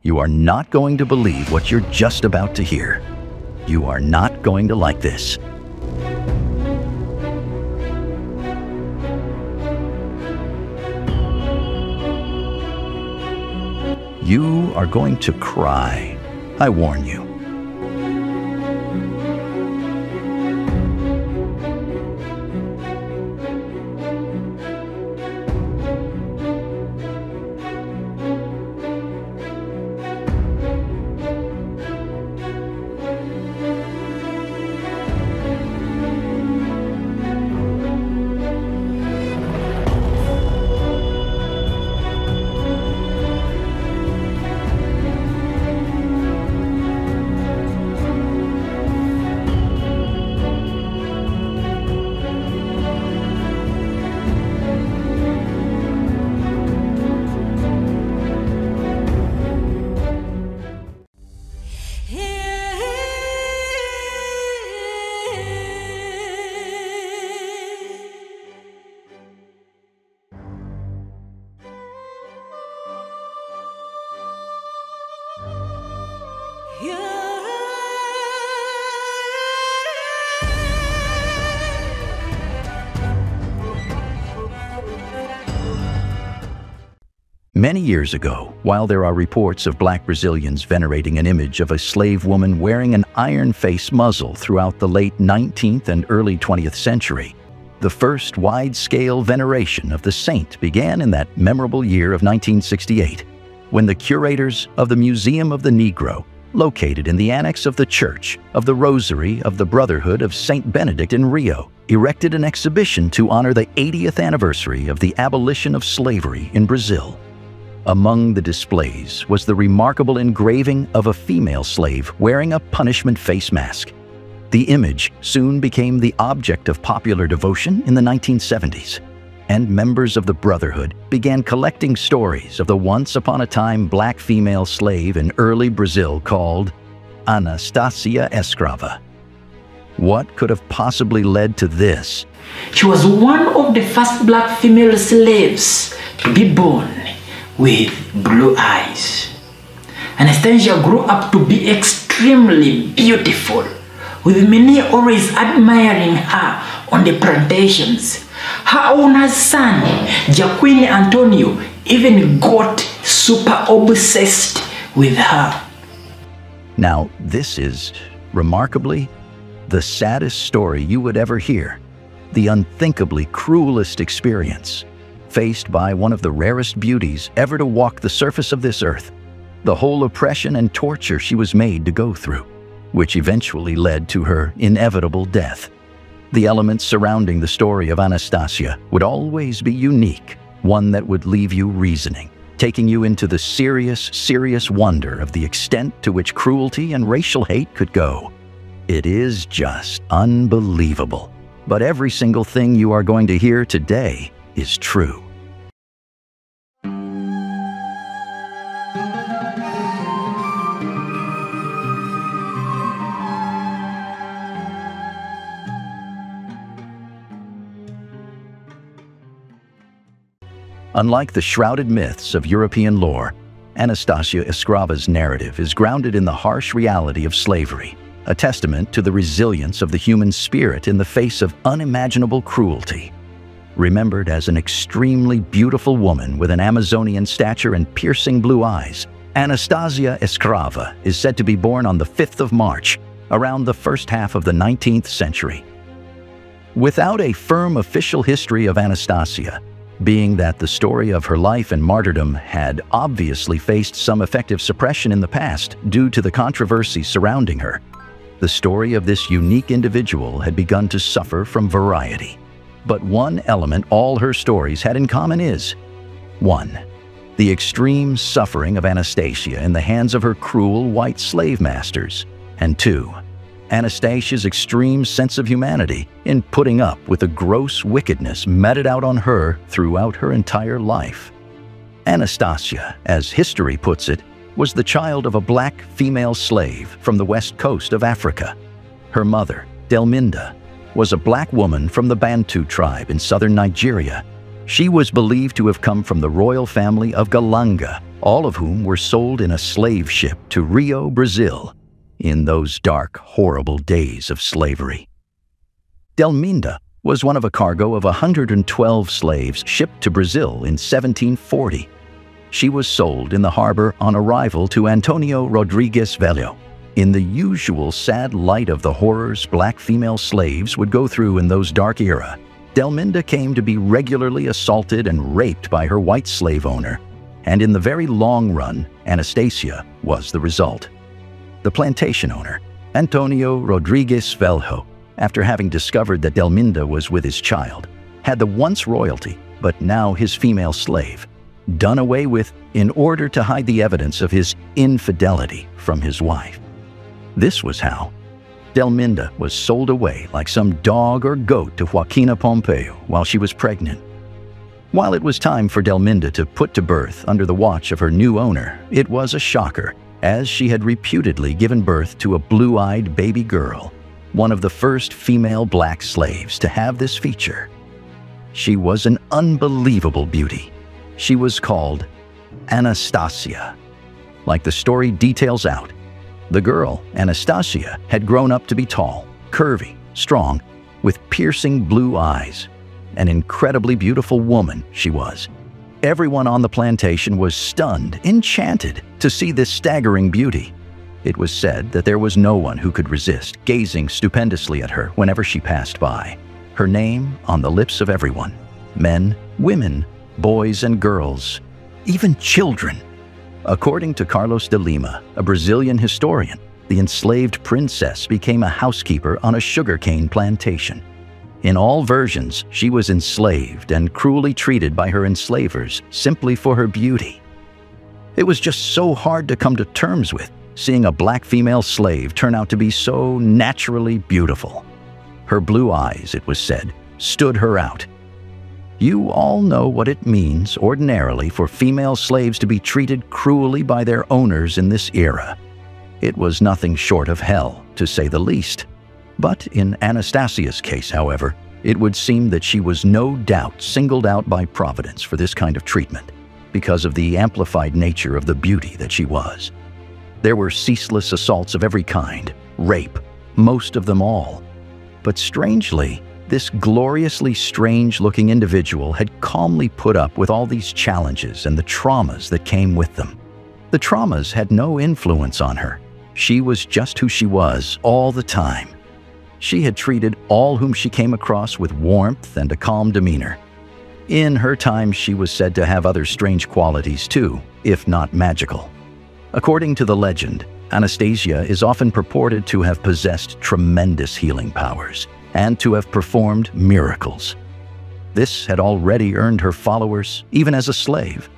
You are not going to believe what you're just about to hear. You are not going to like this. You are going to cry. I warn you. Many years ago, while there are reports of Black Brazilians venerating an image of a slave woman wearing an iron face muzzle throughout the late 19th and early 20th century, the first wide-scale veneration of the saint began in that memorable year of 1968, when the curators of the Museum of the Negro, located in the annex of the Church of the Rosary of the Brotherhood of Saint Benedict in Rio, erected an exhibition to honor the 80th anniversary of the abolition of slavery in Brazil. Among the displays was the remarkable engraving of a female slave wearing a punishment face mask. The image soon became the object of popular devotion in the 1970s, and members of the Brotherhood began collecting stories of the once-upon-a-time black female slave in early Brazil called Anastasia Escrava. What could have possibly led to this? She was one of the first black female slaves to be born with blue eyes. Anastasia grew up to be extremely beautiful, with many always admiring her on the plantations. Her owner's son, Joaquin Antonio, even got super obsessed with her. Now, this is, remarkably, the saddest story you would ever hear, the unthinkably cruelest experience, faced by one of the rarest beauties ever to walk the surface of this earth, the whole oppression and torture she was made to go through, which eventually led to her inevitable death. The elements surrounding the story of Anastasia would always be unique, one that would leave you reasoning, taking you into the serious wonder of the extent to which cruelty and racial hate could go. It is just unbelievable. But every single thing you are going to hear today is true. Unlike the shrouded myths of European lore, Anastasia Escrava's narrative is grounded in the harsh reality of slavery, a testament to the resilience of the human spirit in the face of unimaginable cruelty. Remembered as an extremely beautiful woman with an Amazonian stature and piercing blue eyes, Anastasia Escrava is said to be born on the 5th of March, around the first half of the 19th century. Without a firm official history of Anastasia, being that the story of her life and martyrdom had obviously faced some effective suppression in the past due to the controversy surrounding her, the story of this unique individual had begun to suffer from variety. But one element all her stories had in common is 1. The extreme suffering of Anastasia in the hands of her cruel white slave masters, and 2. Anastasia's extreme sense of humanity in putting up with the gross wickedness meted out on her throughout her entire life. Anastasia, as history puts it, was the child of a black female slave from the west coast of Africa. Her mother, Delminda, was a black woman from the Bantu tribe in southern Nigeria, She was believed to have come from the royal family of Galanga, all of whom were sold in a slave ship to Rio, Brazil, in those dark, horrible days of slavery. Delminda was one of a cargo of 112 slaves shipped to Brazil in 1740. She was sold in the harbor on arrival to Antonio Rodrigues Velho. In the usual sad light of the horrors black female slaves would go through in those dark era, Delminda came to be regularly assaulted and raped by her white slave owner, and in the very long run, Anastasia was the result. The plantation owner, Antonio Rodrigues Velho, after having discovered that Delminda was with his child, had the once royalty, but now his female slave, done away with in order to hide the evidence of his infidelity from his wife. This was how Delminda was sold away like some dog or goat to Joaquina Pompeo while she was pregnant. While it was time for Delminda to put to birth under the watch of her new owner, it was a shocker, as she had reputedly given birth to a blue-eyed baby girl, one of the first female black slaves to have this feature. She was an unbelievable beauty. She was called Anastasia. Like the story details out, the girl, Anastasia, had grown up to be tall, curvy, strong, with piercing blue eyes. An incredibly beautiful woman she was. Everyone on the plantation was stunned, enchanted, to see this staggering beauty. It was said that there was no one who could resist gazing stupendously at her whenever she passed by. Her name on the lips of everyone. Men, women, boys and girls, even children. According to Carlos de Lima, a Brazilian historian, the enslaved princess became a housekeeper on a sugarcane plantation. In all versions, she was enslaved and cruelly treated by her enslavers simply for her beauty. It was just so hard to come to terms with, seeing a black female slave turn out to be so naturally beautiful. Her blue eyes, it was said, stood her out. You all know what it means ordinarily for female slaves to be treated cruelly by their owners in this era. It was nothing short of hell, to say the least. But in Anastasia's case, however, it would seem that she was no doubt singled out by Providence for this kind of treatment, because of the amplified nature of the beauty that she was. There were ceaseless assaults of every kind, rape, most of them all. But strangely, this gloriously strange-looking individual had calmly put up with all these challenges and the traumas that came with them. The traumas had no influence on her. She was just who she was all the time. She had treated all whom she came across with warmth and a calm demeanor. In her time, she was said to have other strange qualities too, if not magical. According to the legend, Anastasia is often purported to have possessed tremendous healing powers and to have performed miracles. This had already earned her followers, even as a slave.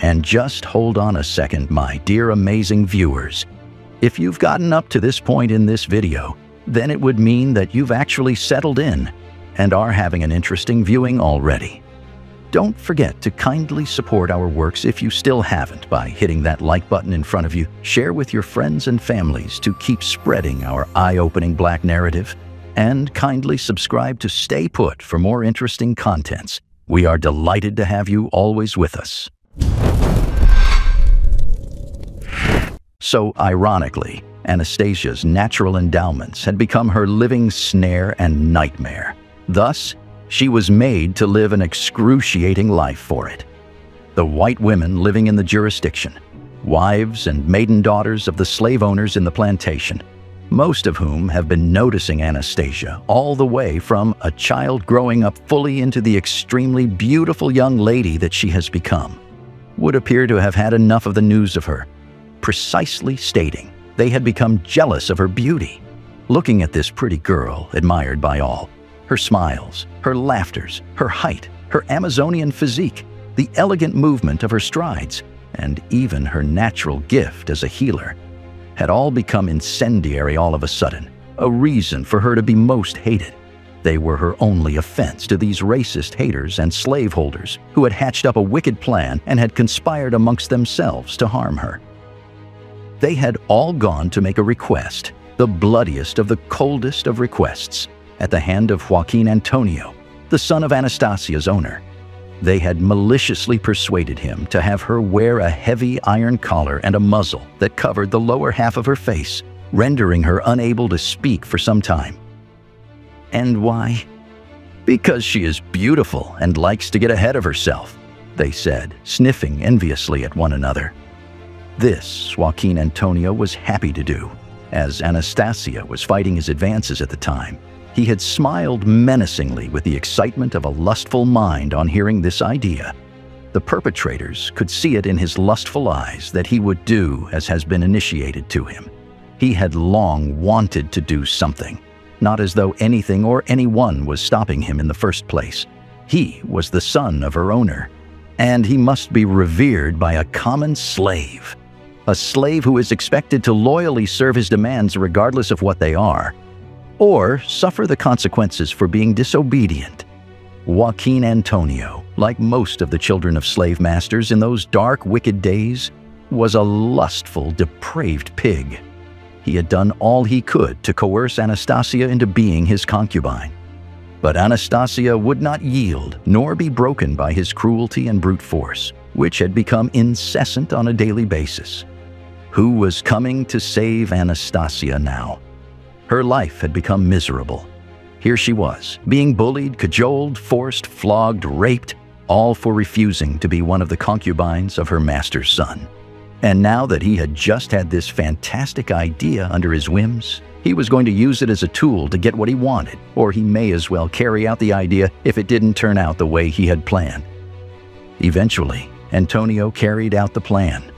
And just hold on a second, my dear amazing viewers. If you've gotten up to this point in this video, then it would mean that you've actually settled in and are having an interesting viewing already. Don't forget to kindly support our works if you still haven't by hitting that like button in front of you, share with your friends and families to keep spreading our eye-opening black narrative, and kindly subscribe to Stay Put for more interesting contents. We are delighted to have you always with us. So, ironically, Anastasia's natural endowments had become her living snare and nightmare. Thus, she was made to live an excruciating life for it. The white women living in the jurisdiction, wives and maiden daughters of the slave owners in the plantation, most of whom have been noticing Anastasia all the way from a child growing up fully into the extremely beautiful young lady that she has become, would appear to have had enough of the news of her, precisely stating they had become jealous of her beauty. Looking at this pretty girl, admired by all, her smiles, her laughters, her height, her Amazonian physique, the elegant movement of her strides, and even her natural gift as a healer, had all become incendiary all of a sudden, a reason for her to be most hated. They were her only offense to these racist haters and slaveholders who had hatched up a wicked plan and had conspired amongst themselves to harm her. They had all gone to make a request, the bloodiest of the coldest of requests, at the hand of Joaquin Antonio, the son of Anastasia's owner. They had maliciously persuaded him to have her wear a heavy iron collar and a muzzle that covered the lower half of her face, rendering her unable to speak for some time. And why? Because she is beautiful and likes to get ahead of herself, they said, sniffing enviously at one another. This Joaquin Antonio was happy to do, as Anastasia was fighting his advances at the time. He had smiled menacingly with the excitement of a lustful mind on hearing this idea. The perpetrators could see it in his lustful eyes that he would do as has been initiated to him. He had long wanted to do something, not as though anything or anyone was stopping him in the first place. He was the son of her owner, and he must be revered by a common slave. A slave who is expected to loyally serve his demands regardless of what they are, or suffer the consequences for being disobedient. Joaquin Antonio, like most of the children of slave masters in those dark, wicked days, was a lustful, depraved pig. He had done all he could to coerce Anastasia into being his concubine. But Anastasia would not yield nor be broken by his cruelty and brute force, which had become incessant on a daily basis. Who was coming to save Anastasia now? Her life had become miserable. Here she was, being bullied, cajoled, forced, flogged, raped, all for refusing to be one of the concubines of her master's son. And now that he had just had this fantastic idea under his whims, he was going to use it as a tool to get what he wanted, or he may as well carry out the idea if it didn't turn out the way he had planned. Eventually, Antonio carried out the plan.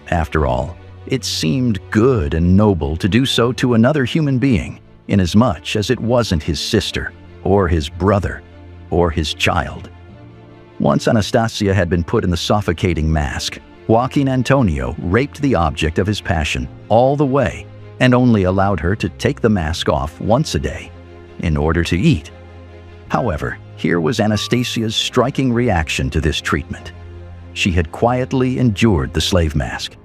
After all, it seemed good and noble to do so to another human being, inasmuch as it wasn't his sister, or his brother, or his child. Once Anastasia had been put in the suffocating mask, Joaquin Antonio raped the object of his passion all the way and only allowed her to take the mask off once a day in order to eat. However, here was Anastasia's striking reaction to this treatment. She had quietly endured the slave mask.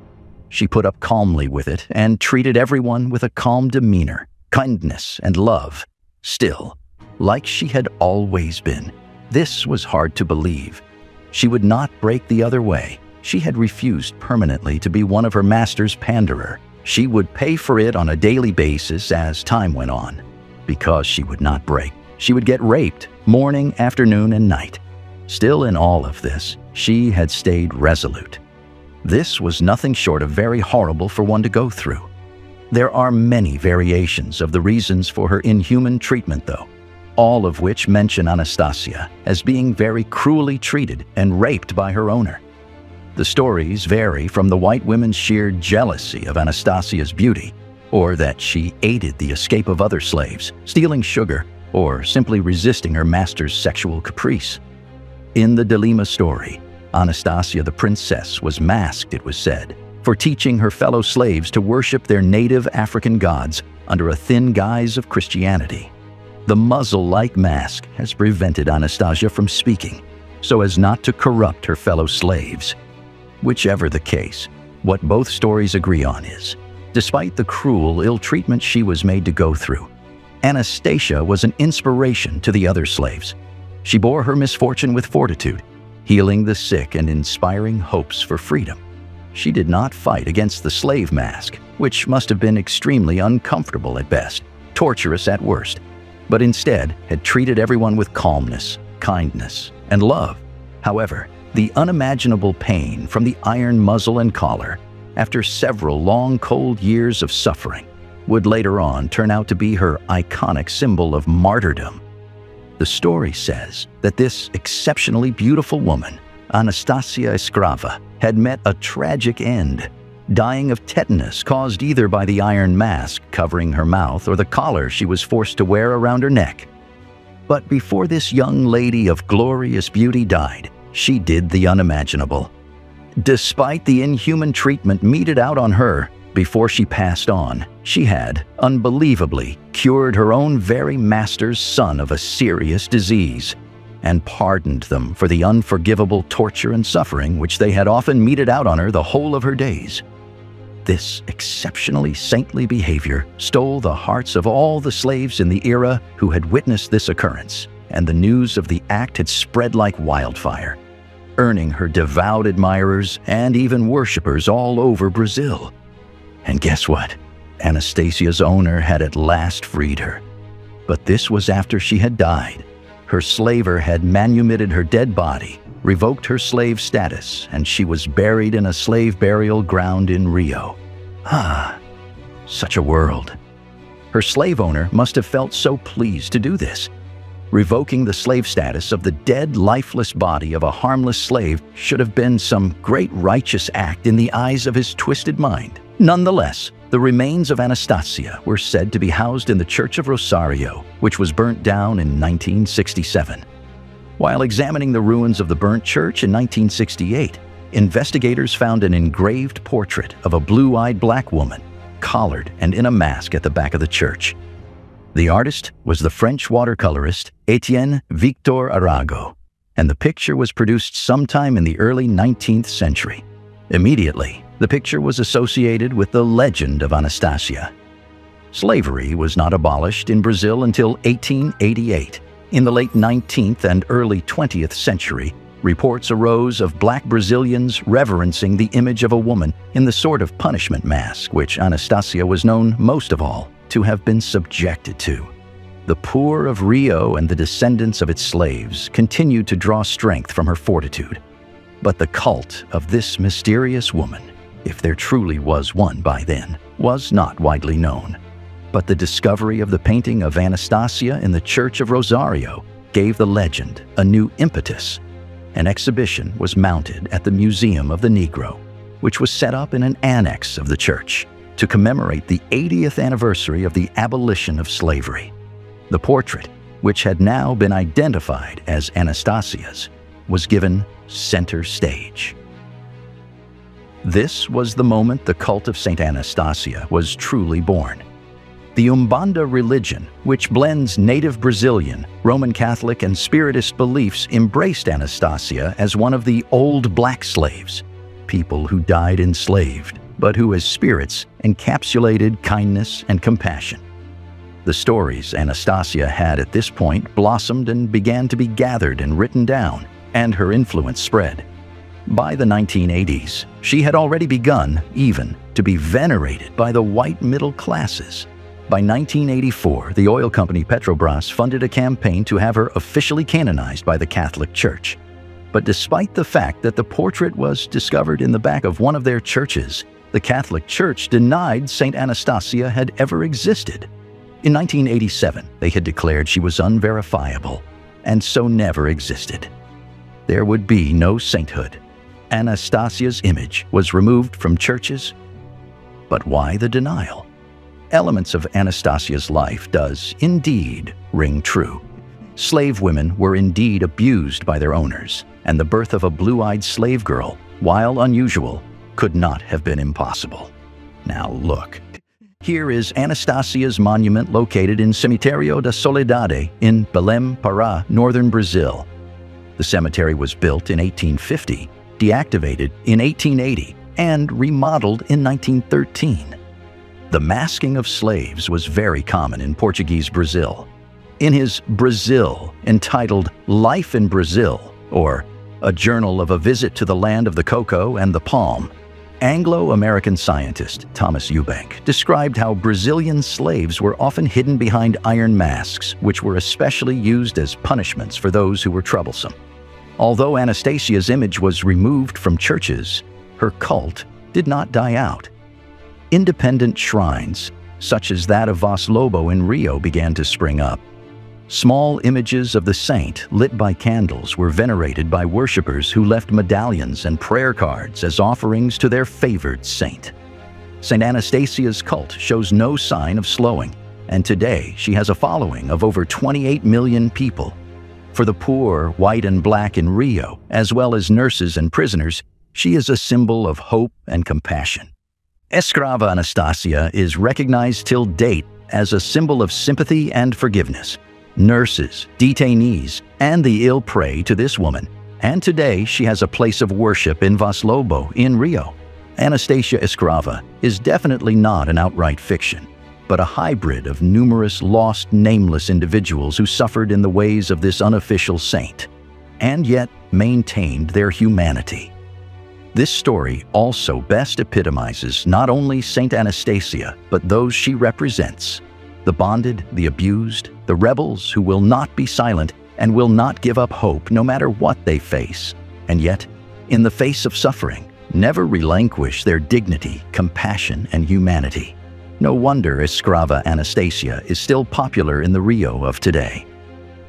She put up calmly with it and treated everyone with a calm demeanor, kindness, and love. Still, like she had always been, this was hard to believe. She would not break the other way. She had refused permanently to be one of her master's panderer. She would pay for it on a daily basis as time went on. Because she would not break, she would get raped morning, afternoon, and night. Still, in all of this, she had stayed resolute. This was nothing short of very horrible for one to go through. There are many variations of the reasons for her inhuman treatment, though, all of which mention Anastasia as being very cruelly treated and raped by her owner. The stories vary from the white women's sheer jealousy of Anastasia's beauty, or that she aided the escape of other slaves, stealing sugar, or simply resisting her master's sexual caprice. In the Delima story, Anastasia the princess was masked, it was said, for teaching her fellow slaves to worship their native African gods under a thin guise of Christianity. The muzzle-like mask has prevented Anastasia from speaking, so as not to corrupt her fellow slaves. Whichever the case, what both stories agree on is, despite the cruel, ill treatment she was made to go through, Anastasia was an inspiration to the other slaves. She bore her misfortune with fortitude, healing the sick and inspiring hopes for freedom. She did not fight against the slave mask, which must have been extremely uncomfortable at best, torturous at worst, but instead had treated everyone with calmness, kindness, and love. However, the unimaginable pain from the iron muzzle and collar, after several long, cold years of suffering, would later on turn out to be her iconic symbol of martyrdom. The story says that this exceptionally beautiful woman, Anastasia Escriva, had met a tragic end, dying of tetanus caused either by the iron mask covering her mouth or the collar she was forced to wear around her neck. But before this young lady of glorious beauty died, she did the unimaginable. Despite the inhuman treatment meted out on her, before she passed on, she had, unbelievably, cured her own very master's son of a serious disease, and pardoned them for the unforgivable torture and suffering which they had often meted out on her the whole of her days. This exceptionally saintly behavior stole the hearts of all the slaves in the era who had witnessed this occurrence, and the news of the act had spread like wildfire, earning her devout admirers and even worshippers all over Brazil. And guess what? Anastasia's owner had at last freed her. But this was after she had died. Her slaver had manumitted her dead body, revoked her slave status, and she was buried in a slave burial ground in Rio. Ah, such a world. Her slave owner must have felt so pleased to do this. Revoking the slave status of the dead, lifeless body of a harmless slave should have been some great righteous act in the eyes of his twisted mind. Nonetheless, the remains of Anastasia were said to be housed in the Church of Rosario, which was burnt down in 1967. While examining the ruins of the burnt church in 1968, investigators found an engraved portrait of a blue-eyed black woman, collared and in a mask at the back of the church. The artist was the French watercolorist Etienne Victor Arago, and the picture was produced sometime in the early 19th century. Immediately, the picture was associated with the legend of Anastasia. Slavery was not abolished in Brazil until 1888. In the late 19th and early 20th century, reports arose of black Brazilians reverencing the image of a woman in the sort of punishment mask which Anastasia was known most of all to have been subjected to. The poor of Rio and the descendants of its slaves continued to draw strength from her fortitude. But the cult of this mysterious woman, if there truly was one by then, was not widely known. But the discovery of the painting of Anastasia in the Church of Rosario gave the legend a new impetus. An exhibition was mounted at the Museum of the Negro, which was set up in an annex of the church to commemorate the 80th anniversary of the abolition of slavery. The portrait, which had now been identified as Anastasia's, was given center stage. This was the moment the cult of Saint Anastasia was truly born. The Umbanda religion, which blends native Brazilian, Roman Catholic, and Spiritist beliefs, embraced Anastasia as one of the old black slaves, people who died enslaved, but who as spirits encapsulated kindness and compassion. The stories Anastasia had at this point blossomed and began to be gathered and written down, and her influence spread. By the 1980s, she had already begun, even, to be venerated by the white middle classes. By 1984, the oil company Petrobras funded a campaign to have her officially canonized by the Catholic Church. But despite the fact that the portrait was discovered in the back of one of their churches, the Catholic Church denied Saint Anastasia had ever existed. In 1987, they had declared she was unverifiable, and so never existed. There would be no sainthood. Anastasia's image was removed from churches. But why the denial? Elements of Anastasia's life does indeed ring true. Slave women were indeed abused by their owners, and the birth of a blue-eyed slave girl, while unusual, could not have been impossible. Now look. Here is Anastasia's monument located in Cemitério da Soledade in Belém, Pará, northern Brazil. The cemetery was built in 1850, deactivated in 1880, and remodeled in 1913. The masking of slaves was very common in Portuguese Brazil. In his Brazil, entitled Life in Brazil, or A Journal of a Visit to the Land of the Cocoa and the Palm, Anglo-American scientist Thomas Eubank described how Brazilian slaves were often hidden behind iron masks, which were especially used as punishments for those who were troublesome. Although Anastasia's image was removed from churches, her cult did not die out. Independent shrines, such as that of Vaz Lobo in Rio, began to spring up. Small images of the saint lit by candles were venerated by worshippers who left medallions and prayer cards as offerings to their favored saint. Saint Anastasia's cult shows no sign of slowing, and today she has a following of over 28 million people. For the poor, white and black in Rio, as well as nurses and prisoners, she is a symbol of hope and compassion. Escrava Anastasia is recognized till date as a symbol of sympathy and forgiveness. Nurses, detainees, and the ill pray to this woman, and today she has a place of worship in Vaz Lobo in Rio. Anastasia Eskrava is definitely not an outright fiction, but a hybrid of numerous lost, nameless individuals who suffered in the ways of this unofficial saint, and yet maintained their humanity. This story also best epitomizes not only Saint Anastasia, but those she represents: the bonded, the abused, the rebels who will not be silent and will not give up hope no matter what they face, and yet, in the face of suffering, never relinquish their dignity, compassion, and humanity. No wonder Eskrava Anastasia is still popular in the Rio of today.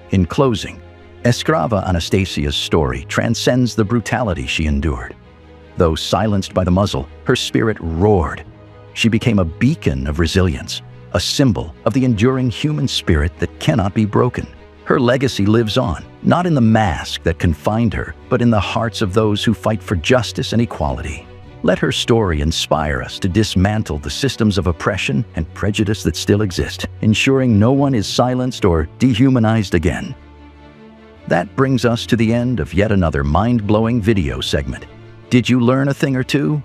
In closing, Eskrava Anastasia's story transcends the brutality she endured. Though silenced by the muzzle, her spirit roared. She became a beacon of resilience, a symbol of the enduring human spirit that cannot be broken. Her legacy lives on, not in the mask that confined her, but in the hearts of those who fight for justice and equality. Let her story inspire us to dismantle the systems of oppression and prejudice that still exist, ensuring no one is silenced or dehumanized again. That brings us to the end of yet another mind-blowing video segment. Did you learn a thing or two?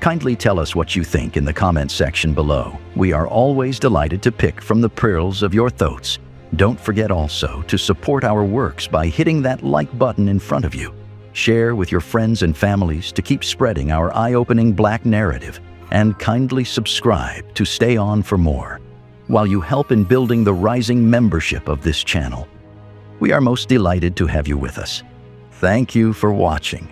Kindly tell us what you think in the comment section below. We are always delighted to pick from the pearls of your thoughts. Don't forget also to support our works by hitting that like button in front of you. Share with your friends and families to keep spreading our eye-opening Black narrative, and kindly subscribe to stay on for more, while you help in building the rising membership of this channel. We are most delighted to have you with us. Thank you for watching.